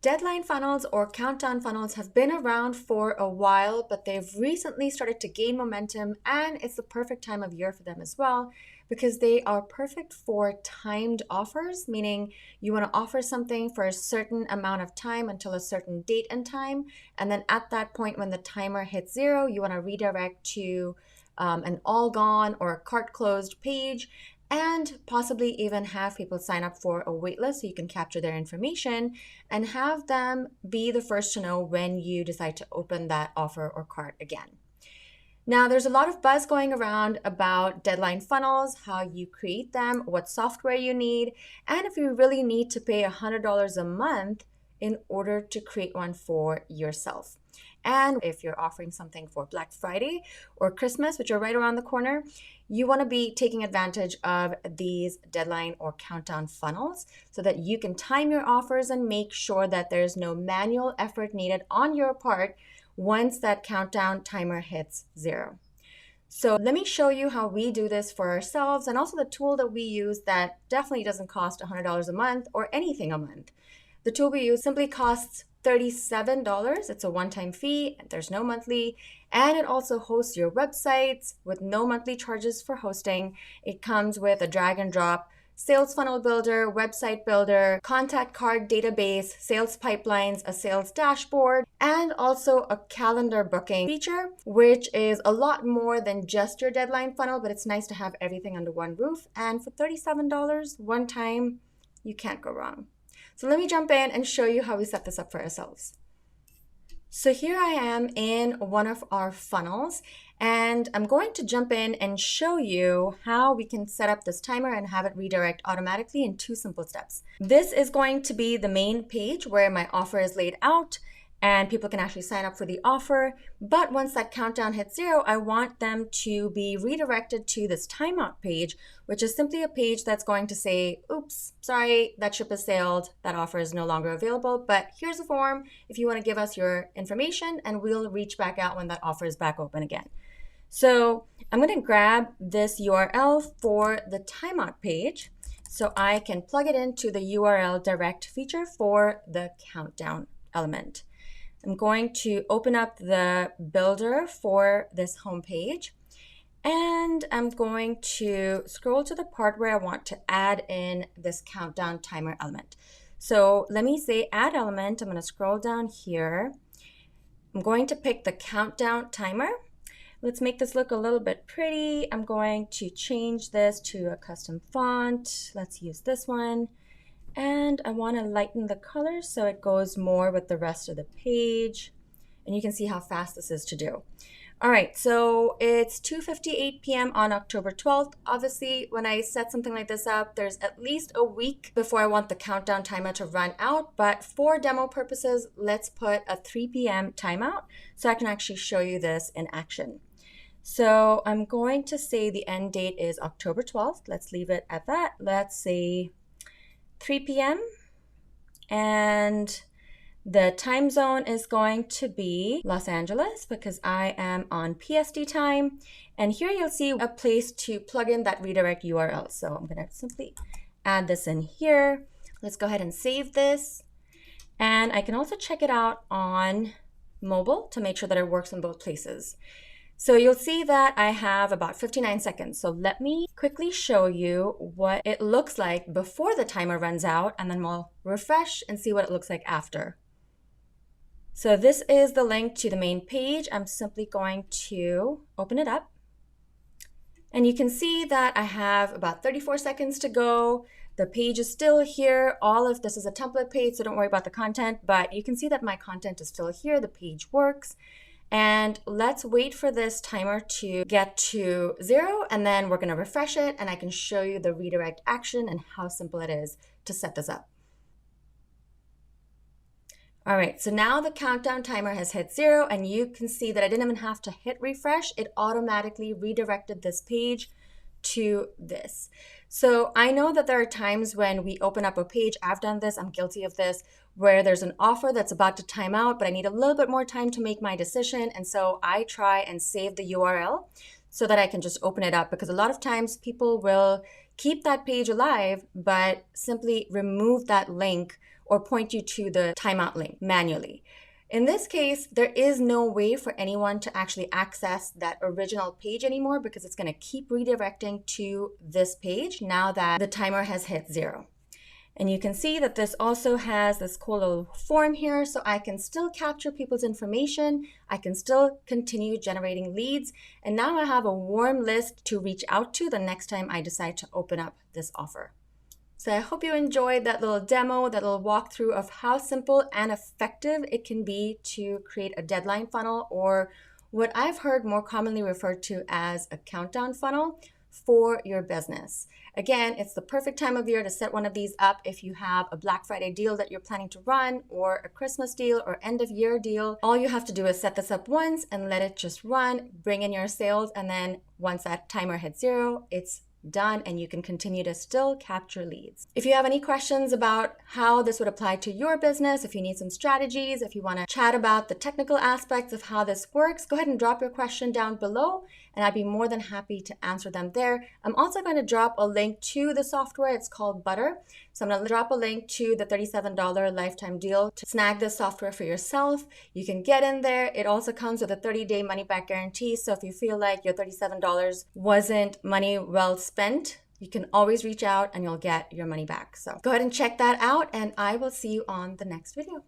Deadline funnels or countdown funnels have been around for a while, but they've recently started to gain momentum, and it's the perfect time of year for them as well because they are perfect for timed offers, meaning you want to offer something for a certain amount of time until a certain date and time. And then at that point, when the timer hits 0, you want to redirect to an all gone or a cart closed page, and possibly even have people sign up for a waitlist so you can capture their information and have them be the first to know when you decide to open that offer or cart again. Now, there's a lot of buzz going around about deadline funnels, how you create them, what software you need, and if you really need to pay $100 a month in order to create one for yourself. And if you're offering something for Black Friday or Christmas, which are right around the corner, you want to be taking advantage of these deadline or countdown funnels so that you can time your offers and make sure that there's no manual effort needed on your part once that countdown timer hits 0. So let me show you how we do this for ourselves and also the tool that we use that definitely doesn't cost $100 a month or anything a month. The tool we use simply costs $37. It's a one-time fee, there's no monthly, and it also hosts your websites with no monthly charges for hosting. It comes with a drag and drop sales funnel builder, website builder, contact card database, sales pipelines, a sales dashboard, and also a calendar booking feature, which is a lot more than just your deadline funnel, but it's nice to have everything under one roof. And for $37 one time, you can't go wrong. So let me jump in and show you how we set this up for ourselves. So here I am in one of our funnels, and I'm going to jump in and show you how we can set up this timer and have it redirect automatically in 2 simple steps. This is going to be the main page where my offer is laid out and people can actually sign up for the offer. But once that countdown hits 0, I want them to be redirected to this timeout page, which is simply a page that's going to say, oops, sorry, that ship has sailed. That offer is no longer available, but here's a form if you want to give us your information and we'll reach back out when that offer is back open again. So I'm going to grab this URL for the timeout page so I can plug it into the URL direct feature for the countdown element. I'm going to open up the builder for this home page, and I'm going to scroll to the part where I want to add in this countdown timer element. So let me say add element. I'm going to scroll down here. I'm going to pick the countdown timer. Let's make this look a little bit pretty. I'm going to change this to a custom font. Let's use this one. And I want to lighten the color so it goes more with the rest of the page. And you can see how fast this is to do. All right, so it's 2:58 p.m. on October 12th. Obviously, when I set something like this up, there's at least a week before I want the countdown timer to run out. But for demo purposes, let's put a 3 p.m. timeout so I can actually show you this in action. So I'm going to say the end date is October 12th. Let's leave it at that. Let's say 3 p.m. and the time zone is going to be Los Angeles because I am on PST time. And here you'll see a place to plug in that redirect URL. So I'm going to simply add this in here. Let's go ahead and save this. And I can also check it out on mobile to make sure that it works in both places. So you'll see that I have about 59 seconds. So let me quickly show you what it looks like before the timer runs out, and then we'll refresh and see what it looks like after. So this is the link to the main page. I'm simply going to open it up. And you can see that I have about 34 seconds to go. The page is still here. All of this is a template page, so don't worry about the content, but you can see that my content is still here. The page works. And let's wait for this timer to get to 0, and then we're going to refresh it, and I can show you the redirect action and how simple it is to set this up. All right, so now the countdown timer has hit 0, and you can see that I didn't even have to hit refresh. It automatically redirected this page to this. So I know that there are times when we open up a page, I've done this, I'm guilty of this, where there's an offer that's about to time out, but I need a little bit more time to make my decision. And so I try and save the URL so that I can just open it up, because a lot of times people will keep that page alive, but simply remove that link or point you to the timeout link manually. In this case, there is no way for anyone to actually access that original page anymore because it's going to keep redirecting to this page now that the timer has hit 0. And you can see that this also has this cool little form here, so I can still capture people's information. I can still continue generating leads. And now I have a warm list to reach out to the next time I decide to open up this offer. So I hope you enjoyed that little demo, that little walkthrough of how simple and effective it can be to create a deadline funnel, or what I've heard more commonly referred to as a countdown funnel for your business. Again, it's the perfect time of year to set one of these up if you have a Black Friday deal that you're planning to run, or a Christmas deal, or end of year deal. All you have to do is set this up once and let it just run, bring in your sales, and then once that timer hits 0, it's done and you can continue to still capture leads. If you have any questions about how this would apply to your business, if you need some strategies, if you want to chat about the technical aspects of how this works, go ahead and drop your question down below and I'd be more than happy to answer them there. I'm also going to drop a link to the software. It's called Butter. So I'm going to drop a link to the $37 lifetime deal to snag this software for yourself. You can get in there. It also comes with a 30-day money-back guarantee. So if you feel like your $37 wasn't money well spent, you can always reach out and you'll get your money back. So go ahead and check that out and I will see you on the next video.